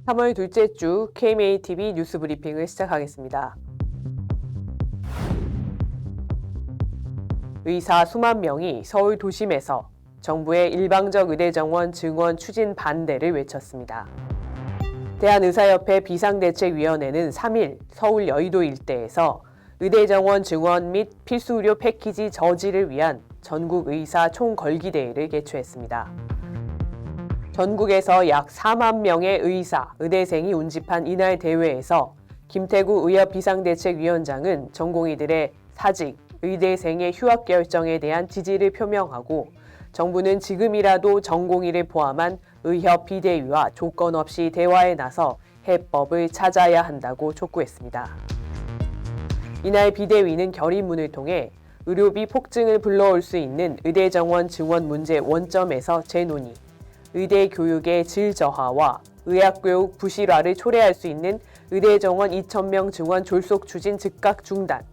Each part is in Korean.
3월 둘째 주 KMATV 뉴스 브리핑을 시작하겠습니다. 의사 수만 명이 서울 도심에서 정부의 일방적 의대 정원 증원 추진 반대를 외쳤습니다. 대한의사협회 비상대책위원회는 3일 서울 여의도 일대에서 의대 정원 증원 및 필수 의료 패키지 저지를 위한 전국 의사 총걸기대회를 개최했습니다. 전국에서 약 4만 명의 의사, 의대생이 운집한 이날 대회에서 김태구 의협 비상대책위원장은 전공의들의 사직, 의대생의 휴학 결정에 대한 지지를 표명하고 정부는 지금이라도 전공의를 포함한 의협 비대위와 조건 없이 대화에 나서 해법을 찾아야 한다고 촉구했습니다. 이날 비대위는 결의문을 통해 의료비 폭증을 불러올 수 있는 의대 정원 증원 문제 원점에서 재논의, 의대 교육의 질 저하와 의학교육 부실화를 초래할 수 있는 의대 정원 2,000명 증원 졸속 추진 즉각 중단,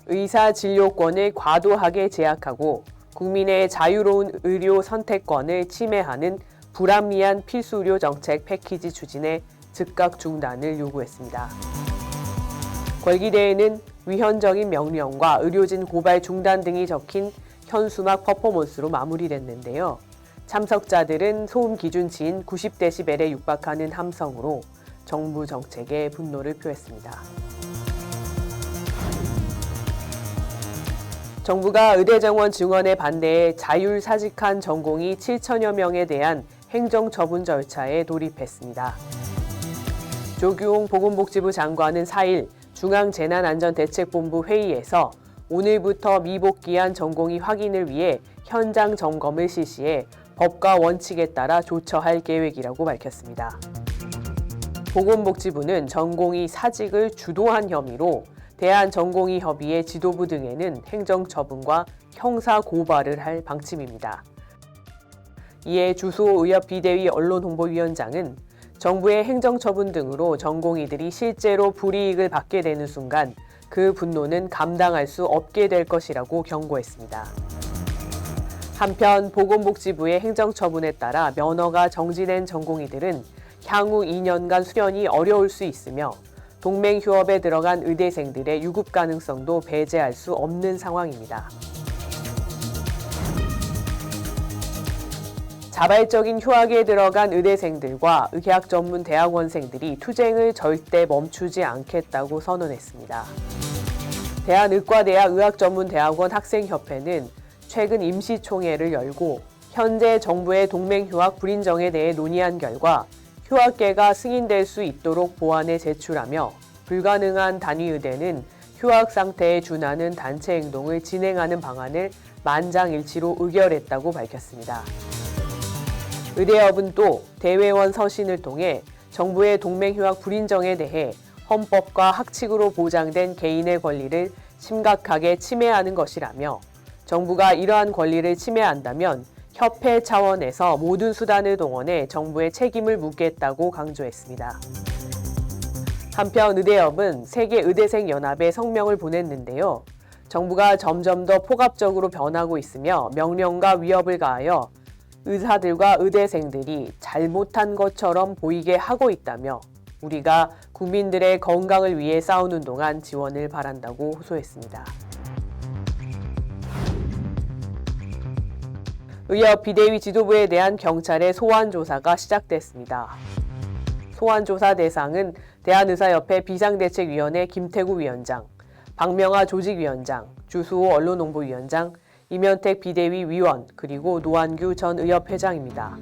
의사 진료권을 과도하게 제약하고 국민의 자유로운 의료 선택권을 침해하는 불합리한 필수 의료 정책 패키지 추진의 즉각 중단을 요구했습니다. 걸기대회는 위헌적인 명령과 의료진 고발 중단 등이 적힌 현수막 퍼포먼스로 마무리됐는데요. 참석자들은 소음 기준치인 90데시벨에 육박하는 함성으로 정부 정책에 분노를 표했습니다. 정부가 의대 정원 증원에 반대해 자율사직한 전공의 7천여 명에 대한 행정처분 절차에 돌입했습니다. 조규홍 보건복지부 장관은 4일 중앙재난안전대책본부 회의에서 오늘부터 미복귀한 전공의 확인을 위해 현장 점검을 실시해 법과 원칙에 따라 조처할 계획이라고 밝혔습니다. 보건복지부는 전공의 사직을 주도한 혐의로 대한전공의협의회 지도부 등에는 행정처분과 형사고발을 할 방침입니다. 이에 주수호 의협 비대위 언론홍보위원장은 정부의 행정처분 등으로 전공의들이 실제로 불이익을 받게 되는 순간 그 분노는 감당할 수 없게 될 것이라고 경고했습니다. 한편 보건복지부의 행정처분에 따라 면허가 정지된 전공의들은 향후 2년간 수련이 어려울 수 있으며 동맹휴업에 들어간 의대생들의 유급 가능성도 배제할 수 없는 상황입니다. 자발적인 휴학에 들어간 의대생들과 의학전문대학원생들이 투쟁을 절대 멈추지 않겠다고 선언했습니다. 대한의과대학 의학전문대학원 학생협회는 최근 임시총회를 열고 현재 정부의 동맹휴학 불인정에 대해 논의한 결과 휴학계가 승인될 수 있도록 보완에 제출하며 불가능한 단위의대는 휴학 상태에 준하는 단체 행동을 진행하는 방안을 만장일치로 의결했다고 밝혔습니다. 의대협은 또 대외원 서신을 통해 정부의 동맹휴학 불인정에 대해 헌법과 학칙으로 보장된 개인의 권리를 심각하게 침해하는 것이라며 정부가 이러한 권리를 침해한다면 협회 차원에서 모든 수단을 동원해 정부의 책임을 묻겠다고 강조했습니다. 한편 의대협은 세계의대생연합에 성명을 보냈는데요. 정부가 점점 더 폭압적으로 변하고 있으며 명령과 위협을 가하여 의사들과 의대생들이 잘못한 것처럼 보이게 하고 있다며 우리가 국민들의 건강을 위해 싸우는 동안 지원을 바란다고 호소했습니다. 의협 비대위 지도부에 대한 경찰의 소환조사가 시작됐습니다. 소환조사 대상은 대한의사협회 비상대책위원회 김태구 위원장, 박명하 조직위원장, 주수호 언론홍보위원장, 이면택 비대위 위원, 그리고 노한규 전 의협회장입니다.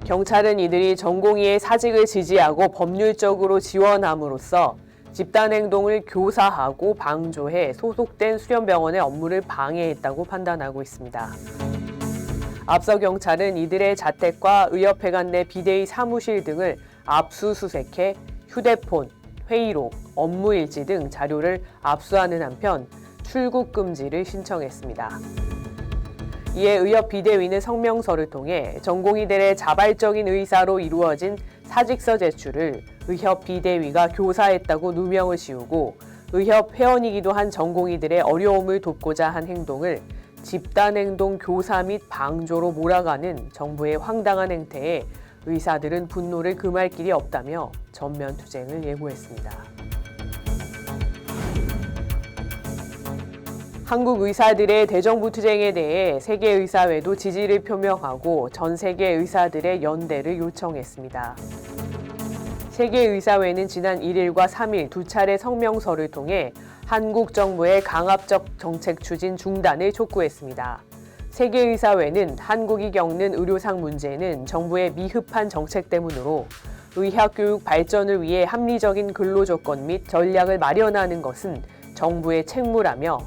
경찰은 이들이 전공의의 사직을 지지하고 법률적으로 지원함으로써 집단행동을 교사하고 방조해 소속된 수련병원의 업무를 방해했다고 판단하고 있습니다. 앞서 경찰은 이들의 자택과 의협회관 내 비대위 사무실 등을 압수수색해 휴대폰, 회의록, 업무일지 등 자료를 압수하는 한편 출국 금지를 신청했습니다. 이에 의협 비대위는 성명서를 통해 전공의들의 자발적인 의사로 이루어진 사직서 제출을 의협 비대위가 교사했다고 누명을 씌우고 의협 회원이기도 한 전공의들의 어려움을 돕고자 한 행동을 집단행동 교사 및 방조로 몰아가는 정부의 황당한 행태에 의사들은 분노를 금할 길이 없다며 전면 투쟁을 예고했습니다. 한국 의사들의 대정부 투쟁에 대해 세계의사회도 지지를 표명하고 전 세계 의사들의 연대를 요청했습니다. 세계의사회는 지난 1일과 3일 두 차례 성명서를 통해 한국 정부의 강압적 정책 추진 중단을 촉구했습니다. 세계의사회는 한국이 겪는 의료상 문제는 정부의 미흡한 정책 때문으로 의학교육 발전을 위해 합리적인 근로조건 및 전략을 마련하는 것은 정부의 책무라며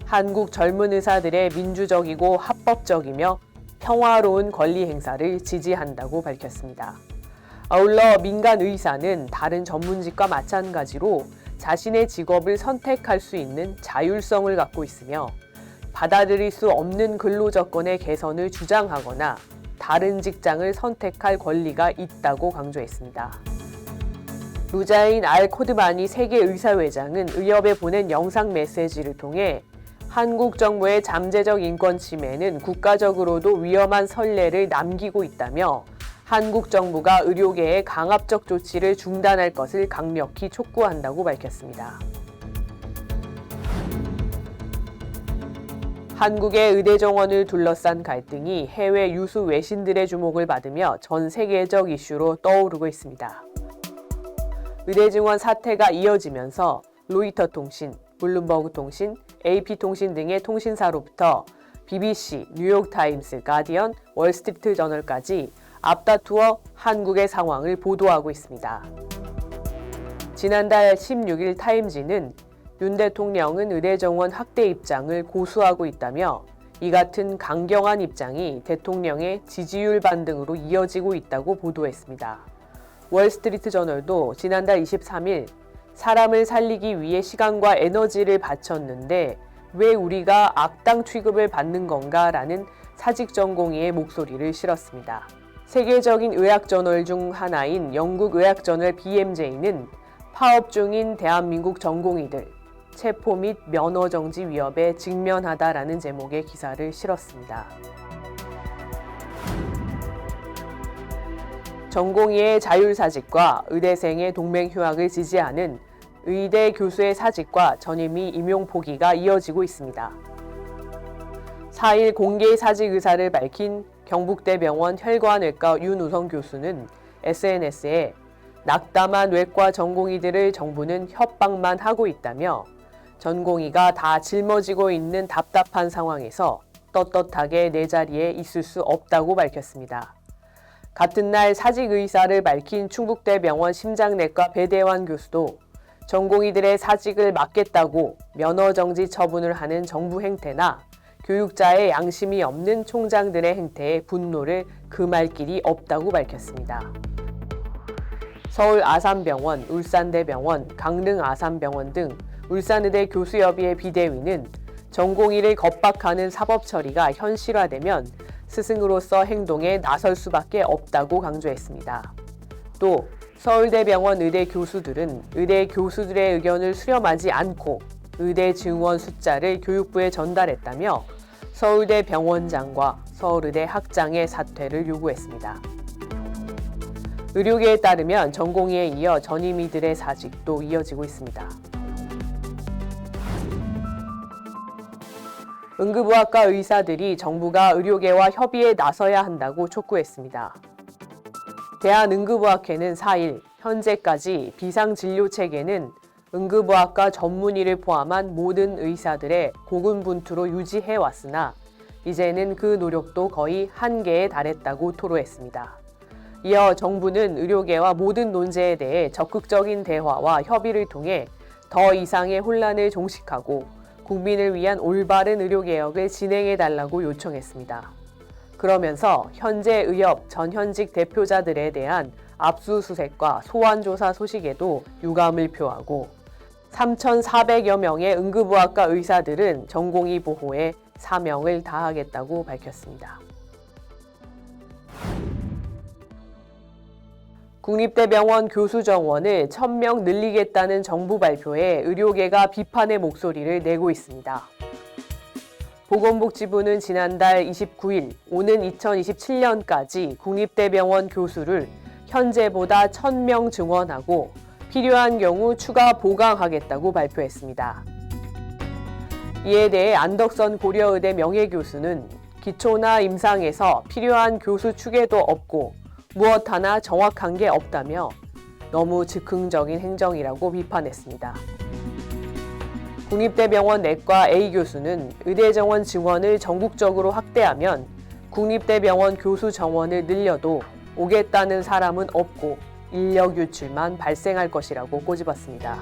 한국 젊은 의사들의 민주적이고 합법적이며 평화로운 권리 행사를 지지한다고 밝혔습니다. 아울러 민간 의사는 다른 전문직과 마찬가지로 자신의 직업을 선택할 수 있는 자율성을 갖고 있으며 받아들일 수 없는 근로조건의 개선을 주장하거나 다른 직장을 선택할 권리가 있다고 강조했습니다. 루자인 알 코드바니 세계의사회장은 의협에 보낸 영상 메시지를 통해 한국 정부의 잠재적 인권 침해는 국가적으로도 위험한 선례를 남기고 있다며 한국 정부가 의료계의 강압적 조치를 중단할 것을 강력히 촉구한다고 밝혔습니다. 한국의 의대 정원을 둘러싼 갈등이 해외 유수 외신들의 주목을 받으며 전 세계적 이슈로 떠오르고 있습니다. 의대 증원 사태가 이어지면서 로이터 통신, 블룸버그 통신, AP통신 등의 통신사로부터 BBC, 뉴욕타임스, 가디언, 월스트리트 저널까지 앞다투어 한국의 상황을 보도하고 있습니다. 지난달 16일 타임지는 윤 대통령은 의대 정원 확대 입장을 고수하고 있다며 이 같은 강경한 입장이 대통령의 지지율 반등으로 이어지고 있다고 보도했습니다. 월스트리트 저널도 지난달 23일 사람을 살리기 위해 시간과 에너지를 바쳤는데 왜 우리가 악당 취급을 받는 건가라는 사직 전공의의 목소리를 실었습니다. 세계적인 의학 저널 중 하나인 영국 의학 저널 BMJ는 파업 중인 대한민국 전공의들, 체포 및 면허 정지 위협에 직면하다라는 제목의 기사를 실었습니다. 전공의의 자율사직과 의대생의 동맹휴학을 지지하는 의대 교수의 사직과 전임의 임용 포기가 이어지고 있습니다. 4일 공개 사직 의사를 밝힌 경북대병원 혈관외과 윤우성 교수는 SNS에 낙담한 외과 전공의들을 정부는 협박만 하고 있다며 전공의가 다 짊어지고 있는 답답한 상황에서 떳떳하게 내 자리에 있을 수 없다고 밝혔습니다. 같은 날 사직 의사를 밝힌 충북대병원 심장내과 배대환 교수도 전공의들의 사직을 막겠다고 면허정지 처분을 하는 정부 행태나 교육자의 양심이 없는 총장들의 행태에 분노를 금할 길이 없다고 밝혔습니다. 서울 아산병원, 울산대병원, 강릉 아산병원 등 울산의대 교수협의회 비대위는 전공의를 겁박하는 사법 처리가 현실화되면 스승으로서 행동에 나설 수밖에 없다고 강조했습니다. 또 서울대병원 의대 교수들은 의대 교수들의 의견을 수렴하지 않고 의대 증원 숫자를 교육부에 전달했다며 서울대 병원장과 서울의대 학장의 사퇴를 요구했습니다. 의료계에 따르면 전공의에 이어 전임의들의 사직도 이어지고 있습니다. 응급의학과 의사들이 정부가 의료계와 협의에 나서야 한다고 촉구했습니다. 대한응급의학회는 4일 현재까지 비상진료체계는 응급의학과 전문의를 포함한 모든 의사들의 고군분투로 유지해왔으나 이제는 그 노력도 거의 한계에 달했다고 토로했습니다. 이어 정부는 의료계와 모든 논제에 대해 적극적인 대화와 협의를 통해 더 이상의 혼란을 종식하고 국민을 위한 올바른 의료개혁을 진행해달라고 요청했습니다. 그러면서 현재 의협 전현직 대표자들에 대한 압수수색과 소환조사 소식에도 유감을 표하고 3,400여 명의 응급의학과 의사들은 전공의 보호에 사명을 다하겠다고 밝혔습니다. 국립대병원 교수 정원을 1,000명 늘리겠다는 정부 발표에 의료계가 비판의 목소리를 내고 있습니다. 보건복지부는 지난달 29일 오는 2027년까지 국립대병원 교수를 현재보다 1,000명 증원하고 필요한 경우 추가 보강하겠다고 발표했습니다. 이에 대해 안덕선 고려의대 명예교수는 기초나 임상에서 필요한 교수 추계도 없고 무엇 하나 정확한 게 없다며 너무 즉흥적인 행정이라고 비판했습니다. 국립대병원 내과 A 교수는 의대 정원 증원을 전국적으로 확대하면 국립대병원 교수 정원을 늘려도 오겠다는 사람은 없고 인력 유출만 발생할 것이라고 꼬집었습니다.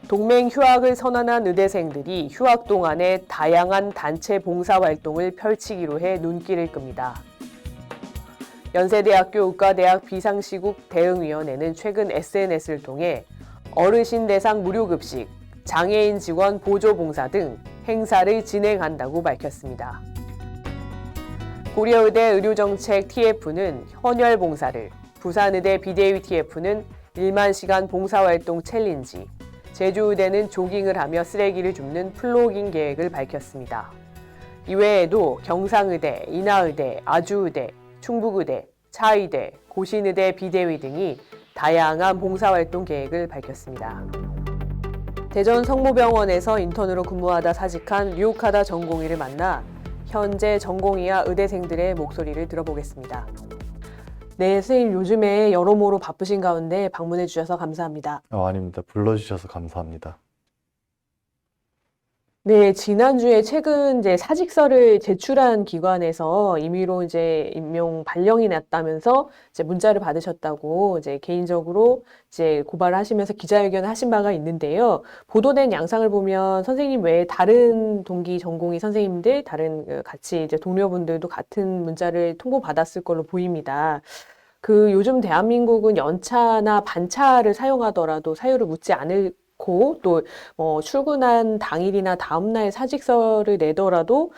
동맹 휴학을 선언한 의대생들이 휴학 동안에 다양한 단체 봉사활동을 펼치기로 해 눈길을 끕니다. 연세대학교 의과대학 비상시국 대응위원회는 최근 SNS를 통해 어르신 대상 무료급식, 장애인 지원 보조봉사 등 행사를 진행한다고 밝혔습니다. 고려의대 의료정책 TF는 헌혈 봉사를, 부산의대 비대위 TF는 1만 시간 봉사활동 챌린지, 제주의대는 조깅을 하며 쓰레기를 줍는 플로깅 계획을 밝혔습니다. 이외에도 경상의대, 인하의대, 아주의대, 충북의대, 차의대, 고신의대 비대위 등이 다양한 봉사활동 계획을 밝혔습니다. 대전 성모병원에서 인턴으로 근무하다 사직한 유혹하다 전공의를 만나 현재 전공의와 의대생들의 목소리를 들어보겠습니다. 네, 선생님 요즘에 여러모로 바쁘신 가운데 방문해 주셔서 감사합니다. 아닙니다. 불러주셔서 감사합니다. 네, 지난주에 최근 이제 사직서를 제출한 기관에서 임의로 이제 임용 발령이 났다면서 이제 문자를 받으셨다고 이제 개인적으로 이제 고발을 하시면서 기자회견을 하신 바가 있는데요. 보도된 양상을 보면 선생님 외에 다른 동기 전공의 선생님들, 다른 같이 이제 동료분들도 같은 문자를 통보받았을 걸로 보입니다. 요즘 대한민국은 연차나 반차를 사용하더라도 사유를 묻지 않고 또 출근한 당일이나 다음날 사직서를 내더라도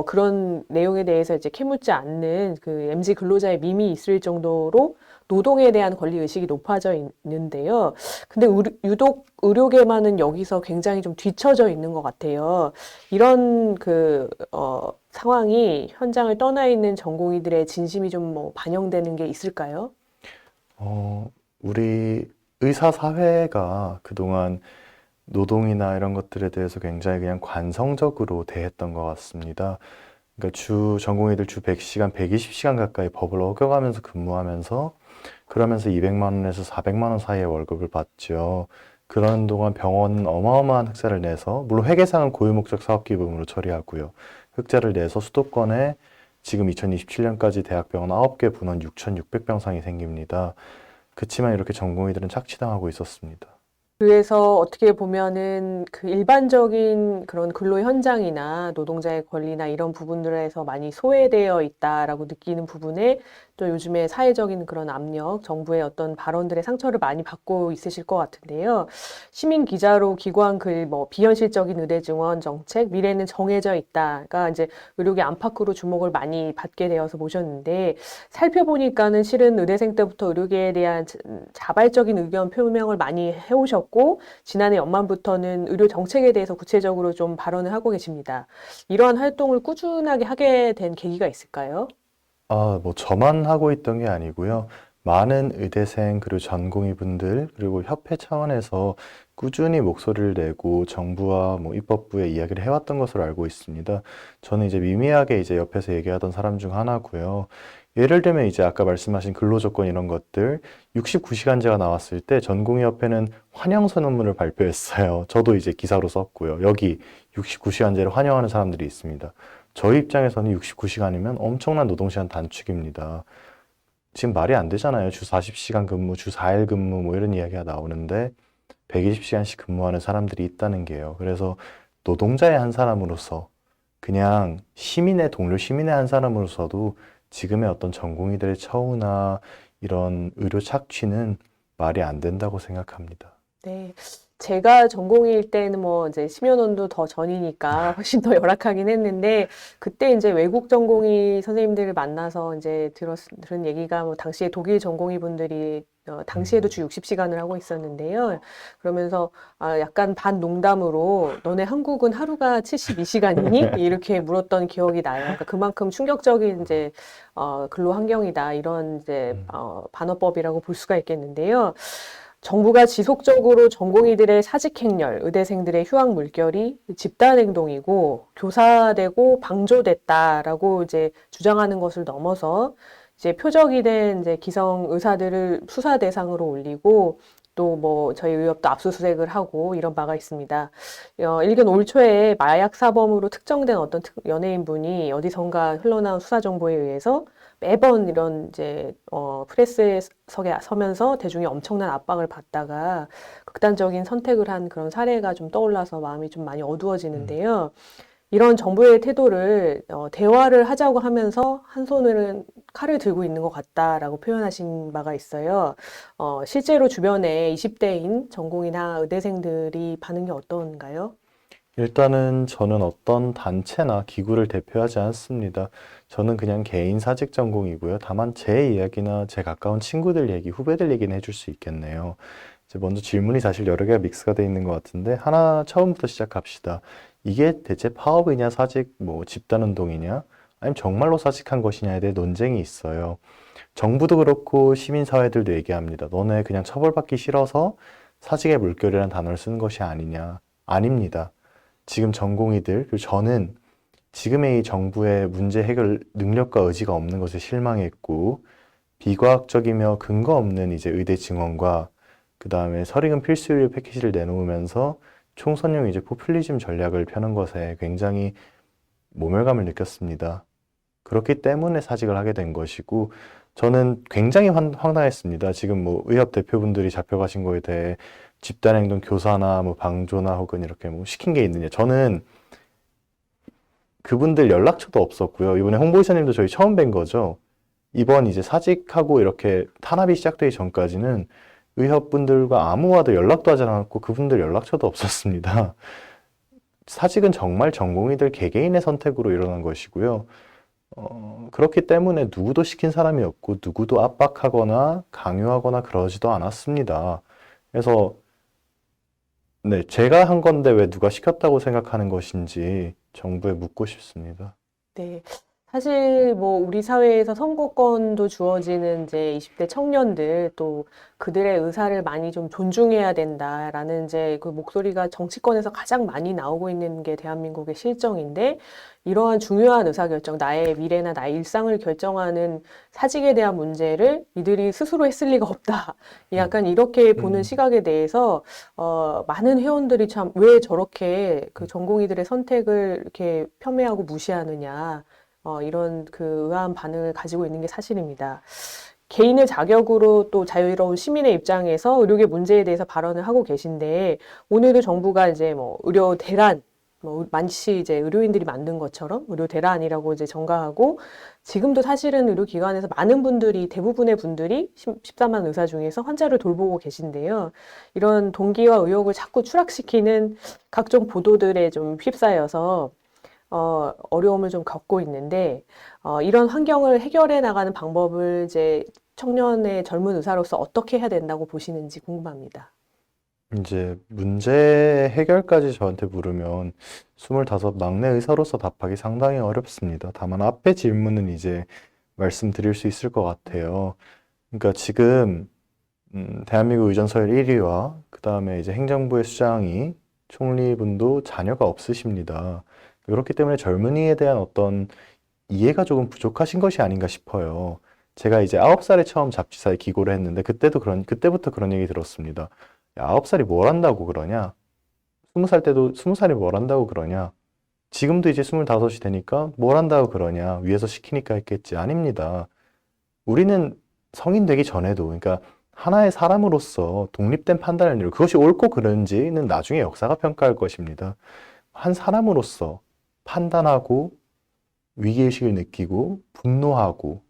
그런 내용에 대해서 이제 캐묻지 않는 MZ 근로자의 밈이 있을 정도로 노동에 대한 권리 의식이 높아져 있는데요. 근데 유독 의료계만은 여기서 굉장히 좀 뒤처져 있는 것 같아요. 이런 상황이 현장을 떠나 있는 전공의들의 진심이 좀 반영되는 게 있을까요? 우리 의사 사회가 그동안 노동이나 이런 것들에 대해서 굉장히 그냥 관성적으로 대했던 것 같습니다. 그러니까 전공의들 주 100시간, 120시간 가까이 법을 어겨가면서 근무하면서 그러면서 200만 원에서 400만 원 사이의 월급을 받죠. 그런 동안 병원은 어마어마한 흑자를 내서, 물론 회계상은 고유목적 사업기금으로 처리하고요. 흑자를 내서 수도권에 지금 2027년까지 대학병원 9개 분원 6,600병상이 생깁니다. 그치만 이렇게 전공의들은 착취당하고 있었습니다. 그래서 어떻게 보면은 일반적인 그런 근로 현장이나 노동자의 권리나 이런 부분들에서 많이 소외되어 있다라고 느끼는 부분에 또 요즘에 사회적인 그런 압력, 정부의 어떤 발언들의 상처를 많이 받고 있으실 것 같은데요. 시민 기자로 기고한 글, 비현실적인 의대 증원 정책, 미래는 정해져 있다가 이제 의료계 안팎으로 주목을 많이 받게 되어서 보셨는데 살펴보니까는 실은 의대생 때부터 의료계에 대한 자발적인 의견 표명을 많이 해오셨고 지난해 연말부터는 의료 정책에 대해서 구체적으로 좀 발언을 하고 계십니다. 이러한 활동을 꾸준하게 하게 된 계기가 있을까요? 저만 하고 있던 게 아니고요. 많은 의대생, 그리고 전공의 분들, 그리고 협회 차원에서 꾸준히 목소리를 내고 정부와 입법부에 이야기를 해왔던 것으로 알고 있습니다. 저는 이제 미미하게 이제 옆에서 얘기하던 사람 중 하나고요. 예를 들면 이제 아까 말씀하신 근로조건 이런 것들, 69시간제가 나왔을 때 전공의협회는 환영 선언문을 발표했어요. 저도 이제 기사로 썼고요. 여기 69시간제를 환영하는 사람들이 있습니다. 저희 입장에서는 69시간이면 엄청난 노동시간 단축입니다. 지금 말이 안 되잖아요. 주 40시간 근무, 주 4일 근무 이런 이야기가 나오는데 120시간씩 근무하는 사람들이 있다는 게요. 그래서 노동자의 한 사람으로서 그냥 동료 시민의 한 사람으로서도 지금의 어떤 전공의들의 처우나 이런 의료 착취는 말이 안 된다고 생각합니다. 네. 제가 전공일 때는 이제 10여 년도 더 전이니까 훨씬 더 열악하긴 했는데, 그때 이제 외국 전공의 선생님들을 만나서 이제 들은 얘기가 당시에 독일 전공의 분들이 당시에도 주 60시간을 하고 있었는데요. 그러면서 약간 반 농담으로 너네 한국은 하루가 72시간이니? 이렇게 물었던 기억이 나요. 그러니까 그만큼 충격적인 이제 근로 환경이다 이런 이제 반어법이라고 볼 수가 있겠는데요. 정부가 지속적으로 전공의들의 사직행렬, 의대생들의 휴학 물결이 집단 행동이고 교사되고 방조됐다라고 이제 주장하는 것을 넘어서 이제 표적이 된 이제 기성 의사들을 수사 대상으로 올리고 또 뭐 저희 의협도 압수수색을 하고 이런 바가 있습니다. 일견 올 초에 마약 사범으로 특정된 어떤 연예인분이 어디선가 흘러나온 수사 정보에 의해서 매번 이런 이제 프레스에 서면서 대중의 엄청난 압박을 받다가 극단적인 선택을 한 그런 사례가 좀 떠올라서 마음이 좀 많이 어두워지는데요. 이런 정부의 태도를 대화를 하자고 하면서 한 손으로는 칼을 들고 있는 것 같다라고 표현하신 바가 있어요. 실제로 주변에 20대인 전공의나 의대생들이 반응이 어떤가요? 일단은 저는 어떤 단체나 기구를 대표하지 않습니다. 저는 그냥 개인 사직 전공이고요. 다만 제 이야기나 제 가까운 친구들 얘기, 후배들 얘기는 해줄 수 있겠네요. 이제 먼저 질문이 사실 여러 개가 믹스가 돼 있는 것 같은데 하나 처음부터 시작합시다. 이게 대체 파업이냐, 사직, 뭐 집단운동이냐, 아니면 정말로 사직한 것이냐에 대해 논쟁이 있어요. 정부도 그렇고 시민사회들도 얘기합니다. 너네 그냥 처벌받기 싫어서 사직의 물결이라는 단어를 쓰는 것이 아니냐. 아닙니다. 지금 전공의들, 그리고 저는 지금의 이 정부의 문제 해결 능력과 의지가 없는 것에 실망했고, 비과학적이며 근거 없는 이제 의대 증언과 그 다음에 설익은 필수의료 패키지를 내놓으면서 총선용 이제 포퓰리즘 전략을 펴는 것에 굉장히 모멸감을 느꼈습니다. 그렇기 때문에 사직을 하게 된 것이고, 저는 굉장히 황당했습니다. 지금 뭐 의협 대표분들이 잡혀가신 거에 대해 집단행동 교사나 뭐 방조나 혹은 이렇게 뭐 시킨 게 있느냐. 저는 그분들 연락처도 없었고요. 이번에 홍보이사님도 저희 처음 뵌 거죠. 이번 이제 사직하고 이렇게 탄압이 시작되기 전까지는 의협분들과 아무와도 연락도 하지 않았고 그분들 연락처도 없었습니다. 사직은 정말 전공의들 개개인의 선택으로 일어난 것이고요. 그렇기 때문에 누구도 시킨 사람이 없고 누구도 압박하거나 강요하거나 그러지도 않았습니다. 그래서 네, 제가 한 건데 왜 누가 시켰다고 생각하는 것인지 정부에 묻고 싶습니다. 네. 사실 뭐 우리 사회에서 선거권도 주어지는 이제 20대 청년들 또 그들의 의사를 많이 좀 존중해야 된다라는 이제 그 목소리가 정치권에서 가장 많이 나오고 있는 게 대한민국의 실정인데 이러한 중요한 의사결정, 나의 미래나 나의 일상을 결정하는 사직에 대한 문제를 이들이 스스로 했을 리가 없다. 약간 이렇게 보는 시각에 대해서 많은 회원들이 참 왜 저렇게 그 전공의들의 선택을 이렇게 폄훼하고 무시하느냐. 이런 그 의아한 반응을 가지고 있는 게 사실입니다. 개인의 자격으로 또 자유로운 시민의 입장에서 의료계 문제에 대해서 발언을 하고 계신데 오늘도 정부가 이제 뭐 의료 대란 뭐 마치 이제 의료인들이 만든 것처럼 의료 대란이라고 이제 전가하고 지금도 사실은 의료기관에서 많은 분들이 대부분의 분들이 14만 의사 중에서 환자를 돌보고 계신데요. 이런 동기와 의욕을 자꾸 추락시키는 각종 보도들에 좀 휩싸여서 어려움을 좀 겪고 있는데, 이런 환경을 해결해 나가는 방법을 이제 청년의 젊은 의사로서 어떻게 해야 된다고 보시는지 궁금합니다. 이제 문제 해결까지 저한테 물으면 25 막내 의사로서 답하기 상당히 어렵습니다. 다만 앞에 질문은 이제 말씀드릴 수 있을 것 같아요. 그러니까 지금 대한민국 의전 서열 1위와 그 다음에 이제 행정부의 수장이 총리분도 자녀가 없으십니다. 그렇기 때문에 젊은이에 대한 어떤 이해가 조금 부족하신 것이 아닌가 싶어요. 제가 이제 9살에 처음 잡지사에 기고를 했는데 그때부터 그런 얘기 들었습니다. 야, 9살이 뭘 한다고 그러냐? 20살 때도 20살이 뭘 한다고 그러냐? 지금도 이제 25이 되니까 뭘 한다고 그러냐? 위에서 시키니까 했겠지. 아닙니다. 우리는 성인 되기 전에도, 그러니까 하나의 사람으로서 독립된 판단을 내리고 그것이 옳고 그른지는 나중에 역사가 평가할 것입니다. 한 사람으로서 판단하고 위기의식을 느끼고 분노하고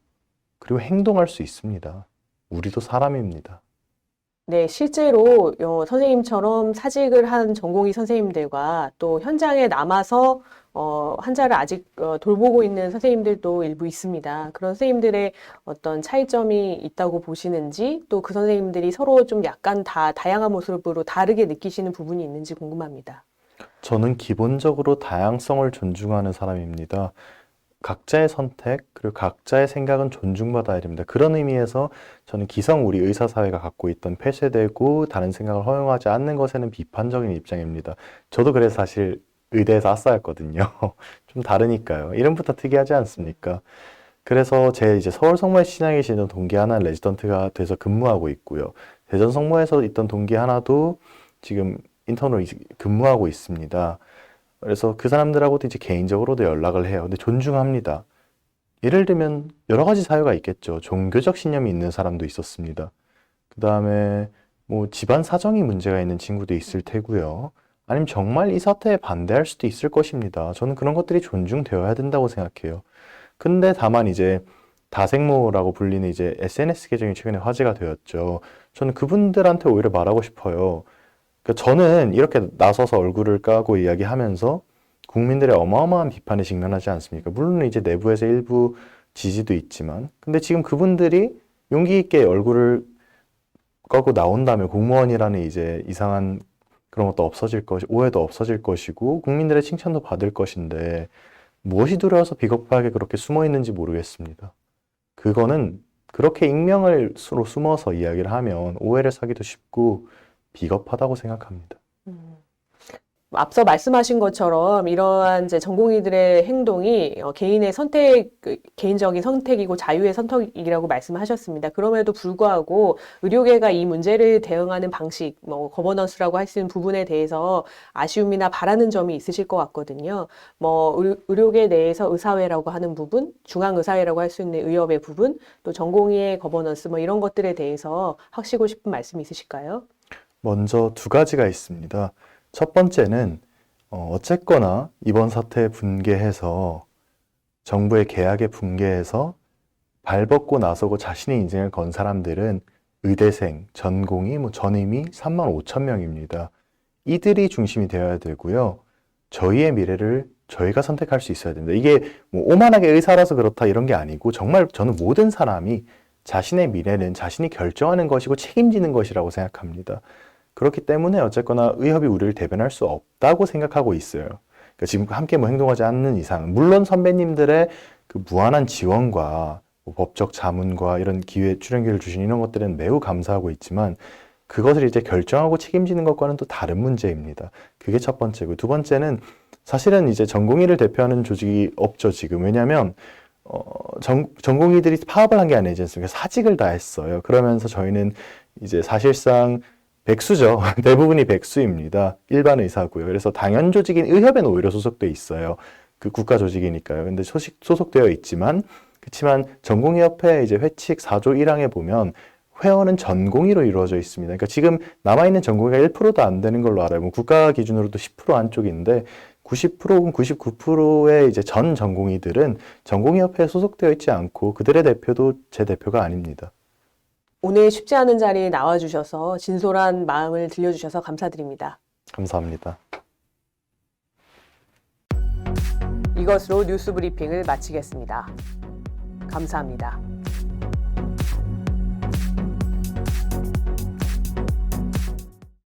그리고 행동할 수 있습니다. 우리도 사람입니다. 네, 실제로 선생님처럼 사직을 한 전공의 선생님들과 또 현장에 남아서 환자를 아직 돌보고 있는 선생님들도 일부 있습니다. 그런 선생님들의 어떤 차이점이 있다고 보시는지, 또 그 선생님들이 서로 좀 약간 다양한 모습으로 다르게 느끼시는 부분이 있는지 궁금합니다. 저는 기본적으로 다양성을 존중하는 사람입니다. 각자의 선택, 그리고 각자의 생각은 존중받아야 됩니다. 그런 의미에서 저는 기성 우리 의사사회가 갖고 있던 폐쇄되고 다른 생각을 허용하지 않는 것에는 비판적인 입장입니다. 저도 그래서 사실 의대에서 아싸였거든요. 좀 다르니까요. 이름부터 특이하지 않습니까? 그래서 제 이제 서울 성모에 신앙에 계시는 동기 하나 레지던트가 돼서 근무하고 있고요. 대전 성모에서 있던 동기 하나도 지금 인턴으로 근무하고 있습니다. 그래서 그 사람들하고도 이제 개인적으로도 연락을 해요. 근데 존중합니다. 예를 들면 여러 가지 사유가 있겠죠. 종교적 신념이 있는 사람도 있었습니다. 그 다음에 뭐 집안 사정이 문제가 있는 친구도 있을 테고요. 아니면 정말 이 사태에 반대할 수도 있을 것입니다. 저는 그런 것들이 존중되어야 된다고 생각해요. 근데 다만 이제 다생모라고 불리는 이제 SNS 계정이 최근에 화제가 되었죠. 저는 그분들한테 오히려 말하고 싶어요. 그러니까 저는 이렇게 나서서 얼굴을 까고 이야기하면서 국민들의 어마어마한 비판에 직면하지 않습니까? 물론 이제 내부에서 일부 지지도 있지만, 근데 지금 그분들이 용기 있게 얼굴을 까고 나온다면 공무원이라는 이제 이상한 그런 것도 없어질 것이, 오해도 없어질 것이고, 국민들의 칭찬도 받을 것인데, 무엇이 두려워서 비겁하게 그렇게 숨어 있는지 모르겠습니다. 그거는 그렇게 익명으로 숨어서 이야기를 하면 오해를 사기도 쉽고 비겁하다고 생각합니다. 앞서 말씀하신 것처럼 이러한 이제 전공의들의 행동이 개인의 개인적인 선택이고 자유의 선택이라고 말씀하셨습니다. 그럼에도 불구하고 의료계가 이 문제를 대응하는 방식, 뭐 거버넌스라고 할 수 있는 부분에 대해서 아쉬움이나 바라는 점이 있으실 것 같거든요. 뭐 의료계 내에서 의사회라고 하는 부분, 중앙의사회라고 할 수 있는 의협의 부분, 또 전공의의 거버넌스 뭐 이런 것들에 대해서 하시고 싶은 말씀 있으실까요? 먼저 두 가지가 있습니다. 첫 번째는 어쨌거나 이번 사태에 분개해서 정부의 계약에 분개해서 발벗고 나서고 자신의 인생을 건 사람들은 의대생, 전공의, 뭐 전임이 3만 5천 명입니다. 이들이 중심이 되어야 되고요. 저희의 미래를 저희가 선택할 수 있어야 됩니다. 이게 뭐 오만하게 의사라서 그렇다 이런 게 아니고 정말 저는 모든 사람이 자신의 미래는 자신이 결정하는 것이고 책임지는 것이라고 생각합니다. 그렇기 때문에 어쨌거나 의협이 우리를 대변할 수 없다고 생각하고 있어요. 그러니까 지금 함께 뭐 행동하지 않는 이상, 물론 선배님들의 그 무한한 지원과 뭐 법적 자문과 이런 출연 기회를 주신 이런 것들은 매우 감사하고 있지만 그것을 이제 결정하고 책임지는 것과는 또 다른 문제입니다. 그게 첫 번째고, 두 번째는 사실은 이제 전공의를 대표하는 조직이 없죠, 지금. 왜냐하면 전공의들이 파업을 한 게 아니지 않습니까? 사직을 다 했어요. 그러면서 저희는 이제 사실상 백수죠. 대부분이 백수입니다. 일반 의사고요. 그래서 당연 조직인 의협에는 오히려 소속돼 있어요. 그 국가 조직이니까요. 근데 소속되어 있지만, 그렇지만 전공의협회 이제 회칙 4조 1항에 보면 회원은 전공의로 이루어져 있습니다. 그러니까 지금 남아있는 전공의가 1%도 안 되는 걸로 알아요. 뭐 국가 기준으로도 10% 안쪽인데 90% 혹은 99%의 이제 전 전공의들은 전공의협회에 소속되어 있지 않고 그들의 대표도 제 대표가 아닙니다. 오늘 쉽지 않은 자리에 나와주셔서 진솔한 마음을 들려주셔서 감사드립니다. 감사합니다. 이것으로 뉴스 브리핑을 마치겠습니다. 감사합니다.